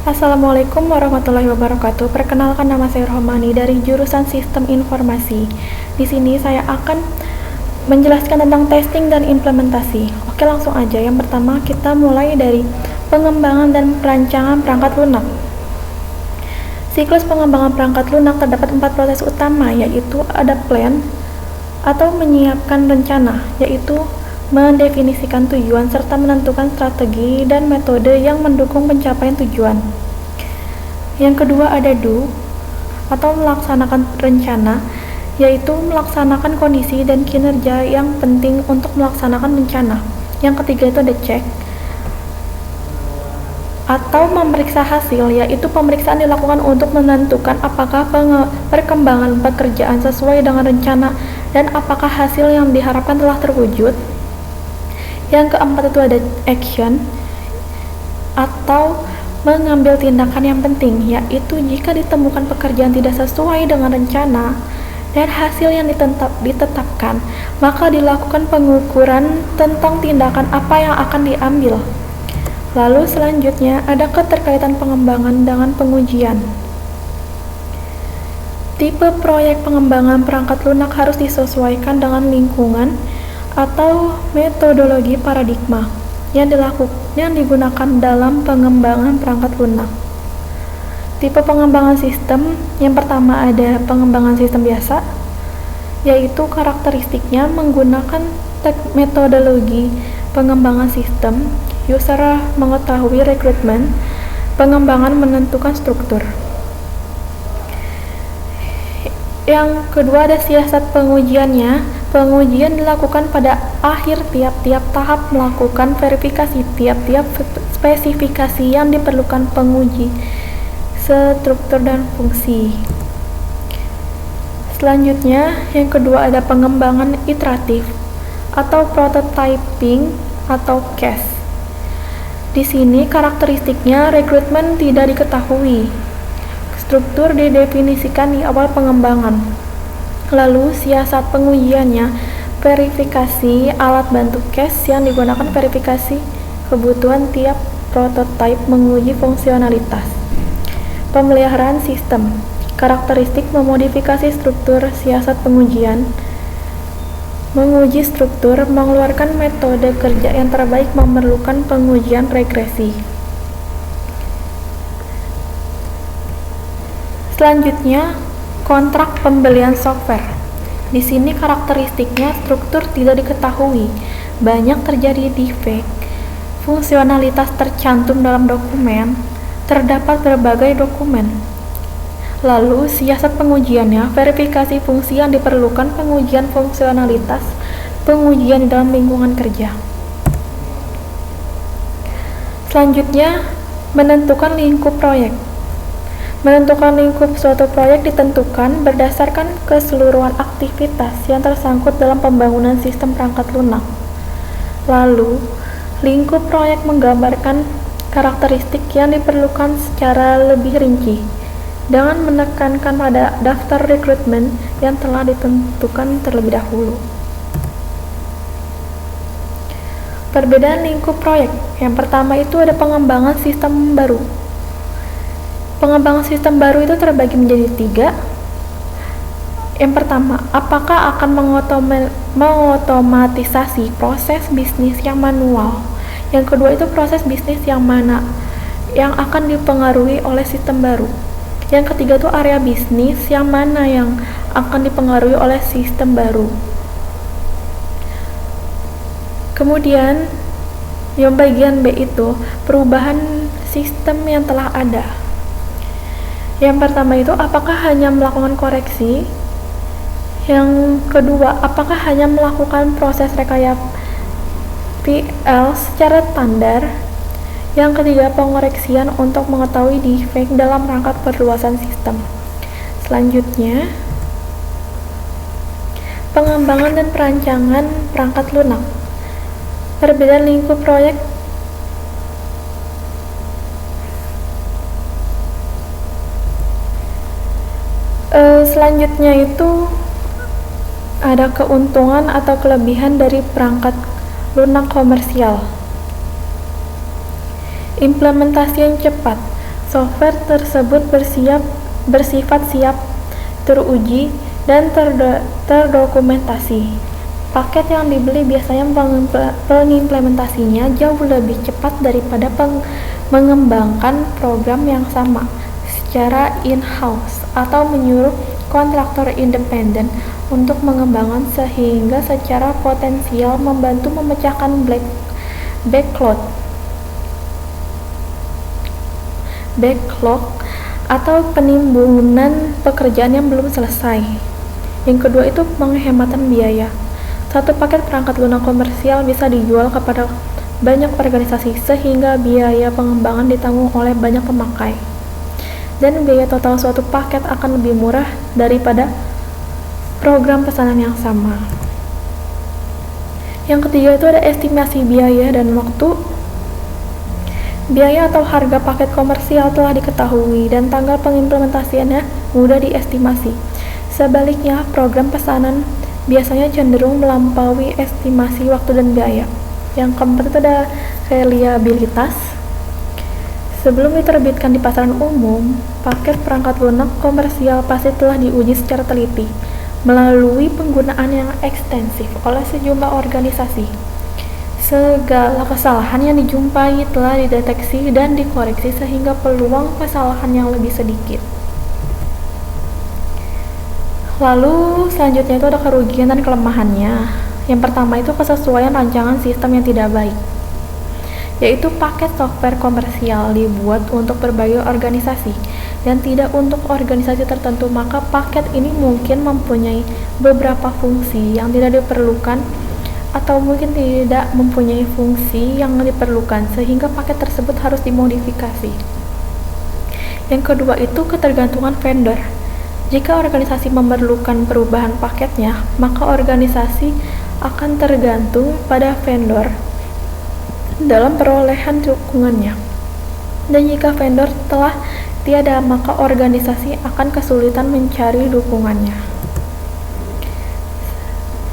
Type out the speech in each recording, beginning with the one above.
Assalamualaikum warahmatullahi wabarakatuh. Perkenalkan, nama saya Rohmani dari jurusan Sistem Informasi. Di sini saya akan menjelaskan tentang testing dan implementasi. Oke, langsung aja. Yang pertama, kita mulai dari pengembangan dan perancangan perangkat lunak. Siklus pengembangan perangkat lunak terdapat 4 proses utama, yaitu ada plan atau menyiapkan rencana, yaitu mendefinisikan tujuan serta menentukan strategi dan metode yang mendukung pencapaian tujuan. Yang kedua ada do atau melaksanakan rencana, yaitu melaksanakan kondisi dan kinerja yang penting untuk melaksanakan rencana. Yang ketiga itu ada check atau memeriksa hasil, yaitu pemeriksaan dilakukan untuk menentukan apakah perkembangan pekerjaan sesuai dengan rencana dan apakah hasil yang diharapkan telah terwujud. Yang keempat itu ada action atau mengambil tindakan yang penting, yaitu jika ditemukan pekerjaan tidak sesuai dengan rencana dan hasil yang ditetapkan, maka dilakukan pengukuran tentang tindakan apa yang akan diambil. Lalu selanjutnya ada keterkaitan pengembangan dengan pengujian. Tipe proyek pengembangan perangkat lunak harus disesuaikan dengan lingkungan atau metodologi paradigma yang digunakan dalam pengembangan perangkat lunak. Tipe pengembangan sistem yang pertama ada pengembangan sistem biasa, yaitu karakteristiknya menggunakan metodologi pengembangan sistem. User mengetahui rekrutmen, pengembangan menentukan struktur. Yang kedua ada siasat pengujiannya. Pengujian dilakukan pada akhir tiap-tiap tahap, melakukan verifikasi tiap-tiap spesifikasi yang diperlukan penguji, struktur dan fungsi. Selanjutnya, yang kedua ada pengembangan iteratif atau prototyping atau CAS. Di sini karakteristiknya rekrutmen tidak diketahui. Struktur didefinisikan di awal pengembangan. Lalu siasat pengujiannya, verifikasi alat bantu CAS yang digunakan verifikasi kebutuhan tiap prototipe, menguji fungsionalitas. Pemeliharaan sistem, karakteristik memodifikasi struktur, siasat pengujian, menguji struktur, mengeluarkan metode kerja yang terbaik, memerlukan pengujian regresi. Selanjutnya, kontrak pembelian software. Di sini karakteristiknya struktur tidak diketahui, banyak terjadi defect, fungsionalitas tercantum dalam dokumen, terdapat berbagai dokumen. Lalu siasat pengujiannya, verifikasi fungsi yang diperlukan, pengujian fungsionalitas, pengujian di dalam lingkungan kerja. Selanjutnya, menentukan lingkup proyek. Menentukan lingkup suatu proyek ditentukan berdasarkan keseluruhan aktivitas yang tersangkut dalam pembangunan sistem perangkat lunak. Lalu, lingkup proyek menggambarkan karakteristik yang diperlukan secara lebih rinci dengan menekankan pada daftar rekrutmen yang telah ditentukan terlebih dahulu. Perbedaan lingkup proyek. Yang pertama itu ada pengembangan sistem baru. Pengembangan sistem baru itu terbagi menjadi 3. Yang pertama, apakah akan mengotomatisasi proses bisnis yang manual. Yang kedua itu proses bisnis yang mana yang akan dipengaruhi oleh sistem baru. Yang ketiga itu area bisnis yang mana yang akan dipengaruhi oleh sistem baru. Kemudian yang bagian B itu perubahan sistem yang telah ada. Yang pertama itu apakah hanya melakukan koreksi. Yang kedua, apakah hanya melakukan proses rekayasa PL secara standar. Yang ketiga, pengoreksian untuk mengetahui defect dalam rangka perluasan sistem. Selanjutnya, pengembangan dan perancangan perangkat lunak. Perbedaan lingkup proyek. Selanjutnya itu ada keuntungan atau kelebihan dari perangkat lunak komersial. Implementasi yang cepat. Software tersebut bersifat siap, teruji, dan terdokumentasi. Paket yang dibeli biasanya pengimplementasinya jauh lebih cepat daripada mengembangkan program yang sama secara in-house atau menyuruh kontraktor independen untuk mengembangkan, sehingga secara potensial membantu memecahkan backlog atau penimbunan pekerjaan yang belum selesai. Yang kedua itu penghematan biaya. Satu paket perangkat lunak komersial bisa dijual kepada banyak organisasi sehingga biaya pengembangan ditanggung oleh banyak pemakai. Dan biaya total suatu paket akan lebih murah daripada program pesanan yang sama. Yang ketiga itu ada estimasi biaya dan waktu. Biaya atau harga paket komersial telah diketahui dan tanggal pengimplementasiannya mudah diestimasi. Sebaliknya, program pesanan biasanya cenderung melampaui estimasi waktu dan biaya. Yang keempat itu ada reliabilitas. Sebelum diterbitkan di pasaran umum, paket perangkat lunak komersial pasti telah diuji secara teliti melalui penggunaan yang ekstensif oleh sejumlah organisasi. Segala kesalahan yang dijumpai telah dideteksi dan dikoreksi sehingga peluang kesalahan yang lebih sedikit. Lalu selanjutnya itu ada kerugian dan kelemahannya. Yang pertama itu kesesuaian rancangan sistem yang tidak baik, yaitu paket software komersial dibuat untuk berbagai organisasi dan tidak untuk organisasi tertentu, maka paket ini mungkin mempunyai beberapa fungsi yang tidak diperlukan atau mungkin tidak mempunyai fungsi yang diperlukan sehingga paket tersebut harus dimodifikasi. Yang kedua itu ketergantungan vendor. Jika organisasi memerlukan perubahan paketnya, maka organisasi akan tergantung pada vendor dalam perolehan dukungannya. Dan jika vendor telah tiada, maka organisasi akan kesulitan mencari dukungannya.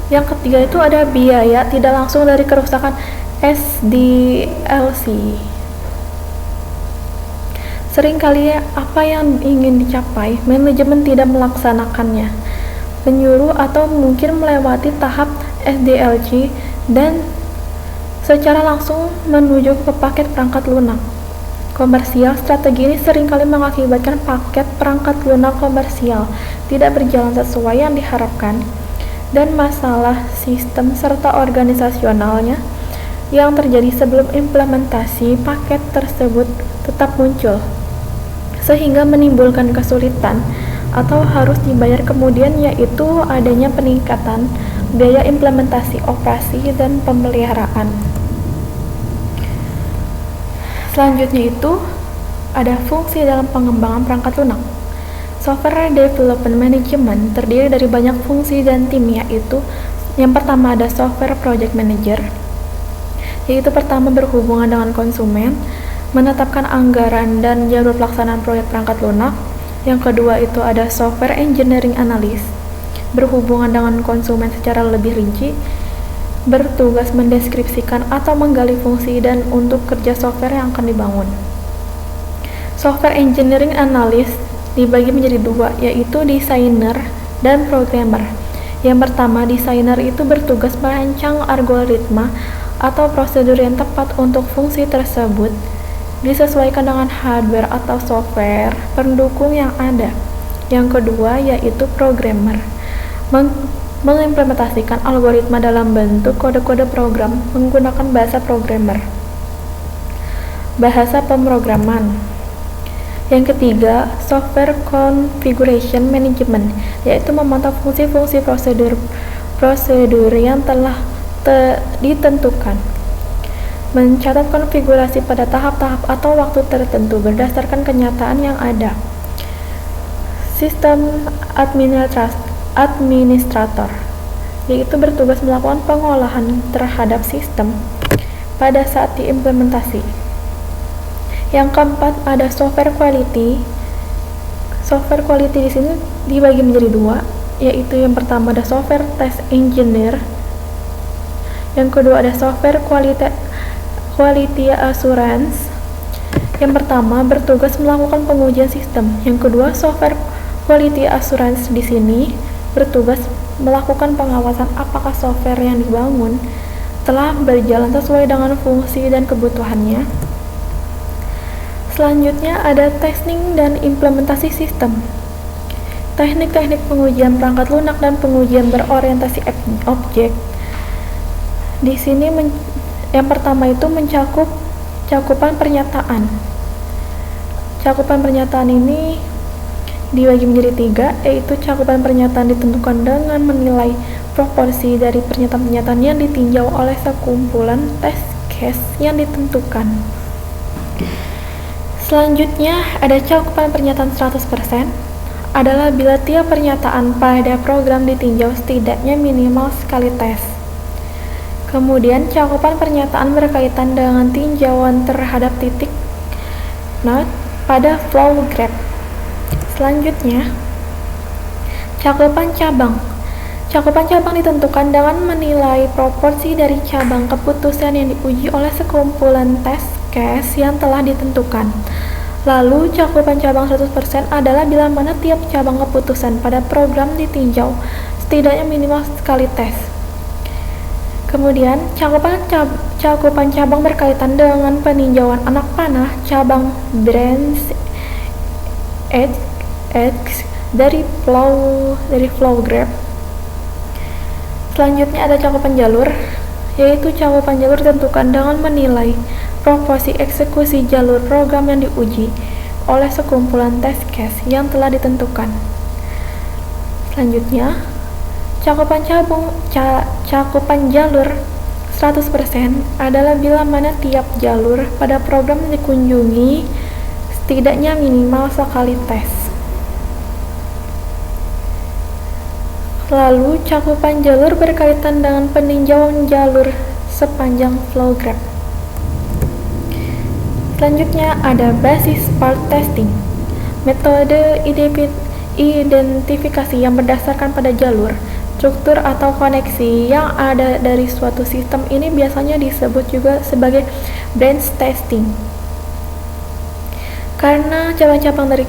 Yang ketiga itu ada biaya tidak langsung dari kerusakan SDLC. Seringkali apa yang ingin dicapai, manajemen tidak melaksanakannya, menyuruh atau mungkin melewati tahap SDLC dan secara langsung menuju ke paket perangkat lunak komersial. Strategi ini seringkali mengakibatkan paket perangkat lunak komersial tidak berjalan sesuai yang diharapkan dan masalah sistem serta organisasionalnya yang terjadi sebelum implementasi paket tersebut tetap muncul, sehingga menimbulkan kesulitan atau harus dibayar kemudian, yaitu adanya peningkatan biaya implementasi, operasi, dan pemeliharaan. Selanjutnya itu ada fungsi dalam pengembangan perangkat lunak. Software Development Management terdiri dari banyak fungsi dan tim, yaitu yang pertama ada Software Project Manager, yaitu pertama berhubungan dengan konsumen, menetapkan anggaran dan jadwal pelaksanaan proyek perangkat lunak. Yang kedua itu ada Software Engineering Analyst, berhubungan dengan konsumen secara lebih rinci, bertugas mendeskripsikan atau menggali fungsi dan untuk kerja software yang akan dibangun. Software Engineering Analyst dibagi menjadi dua, yaitu desainer dan programmer. Yang pertama, desainer itu bertugas merancang algoritma atau prosedur yang tepat untuk fungsi tersebut disesuaikan dengan hardware atau software pendukung yang ada. Yang kedua yaitu programmer, mengimplementasikan algoritma dalam bentuk kode-kode program menggunakan bahasa programmer, bahasa pemrograman. Yang ketiga, Software Configuration Management, yaitu memantau fungsi-fungsi prosedur yang telah ditentukan, mencatat konfigurasi pada tahap-tahap atau waktu tertentu berdasarkan kenyataan yang ada. Sistem administrator, yaitu bertugas melakukan pengolahan terhadap sistem pada saat diimplementasi. Yang keempat ada software quality. Software quality di sini dibagi menjadi dua, yaitu yang pertama ada software test engineer, yang kedua ada software quality assurance, Yang pertama, bertugas melakukan pengujian sistem. Yang kedua, software quality assurance di sini bertugas melakukan pengawasan apakah software yang dibangun telah berjalan sesuai dengan fungsi dan kebutuhannya. Selanjutnya ada testing dan implementasi sistem. Teknik-teknik pengujian perangkat lunak dan pengujian berorientasi objek. Di sini yang pertama itu mencakup cakupan pernyataan. Cakupan pernyataan ini dibagi menjadi 3, yaitu cakupan pernyataan ditentukan dengan menilai proporsi dari pernyataan-pernyataan yang ditinjau oleh sekumpulan test case yang ditentukan. Selanjutnya ada cakupan pernyataan 100%, adalah bila tiap pernyataan pada program ditinjau setidaknya minimal sekali tes. Kemudian cakupan pernyataan berkaitan dengan tinjauan terhadap titik not pada flow graph. Selanjutnya, cakupan cabang. Cakupan cabang ditentukan dengan menilai proporsi dari cabang keputusan yang diuji oleh sekumpulan test case yang telah ditentukan. Lalu, cakupan cabang 100% adalah bila mana tiap cabang keputusan pada program ditinjau setidaknya minimal sekali tes. Kemudian, cakupan cabang berkaitan dengan peninjauan anak panah cabang branch edge dari flow graph. Selanjutnya ada cakupan jalur, yaitu cakupan jalur ditentukan dengan menilai proporsi eksekusi jalur program yang diuji oleh sekumpulan test case yang telah ditentukan. Selanjutnya, cakupan jalur 100% adalah bila mana tiap jalur pada program dikunjungi setidaknya minimal sekali tes. Lalu, cakupan jalur berkaitan dengan peninjauan jalur sepanjang flow graph. Selanjutnya ada basis part testing. Metode identifikasi yang berdasarkan pada jalur, struktur atau koneksi yang ada dari suatu sistem ini biasanya disebut juga sebagai branch testing. Karena cabang-cabang dari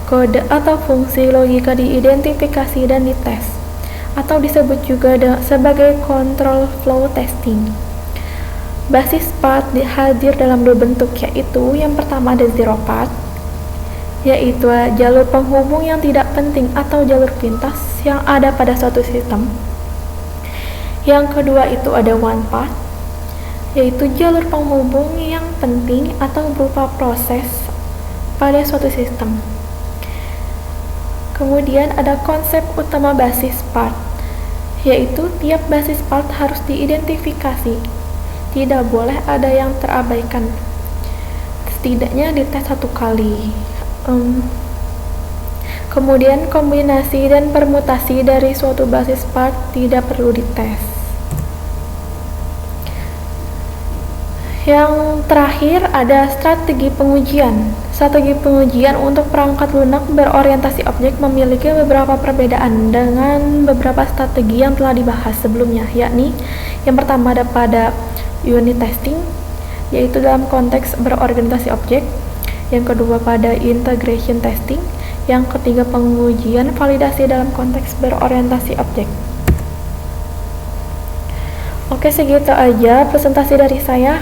kode atau fungsi logika diidentifikasi dan dites, atau disebut juga sebagai control flow testing. Basis part hadir dalam 2 bentuk, yaitu yang pertama ada zero part, yaitu jalur penghubung yang tidak penting atau jalur pintas yang ada pada suatu sistem. Yang kedua itu ada one part, yaitu jalur penghubung yang penting atau berupa proses pada suatu sistem. Kemudian ada konsep utama basis part, yaitu tiap basis part harus diidentifikasi. Tidak boleh ada yang terabaikan. Setidaknya dites 1 kali. Kemudian kombinasi dan permutasi dari suatu basis part tidak perlu dites. Yang terakhir ada strategi pengujian. Strategi pengujian untuk perangkat lunak berorientasi objek memiliki beberapa perbedaan dengan beberapa strategi yang telah dibahas sebelumnya, yakni yang pertama ada pada unit testing, yaitu dalam konteks berorientasi objek. Yang kedua pada integration testing. Yang ketiga pengujian validasi dalam konteks berorientasi objek. Oke, segitu aja presentasi dari saya.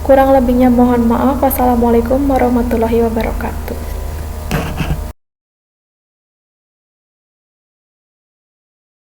Kurang lebihnya mohon maaf. Wassalamualaikum warahmatullahi wabarakatuh.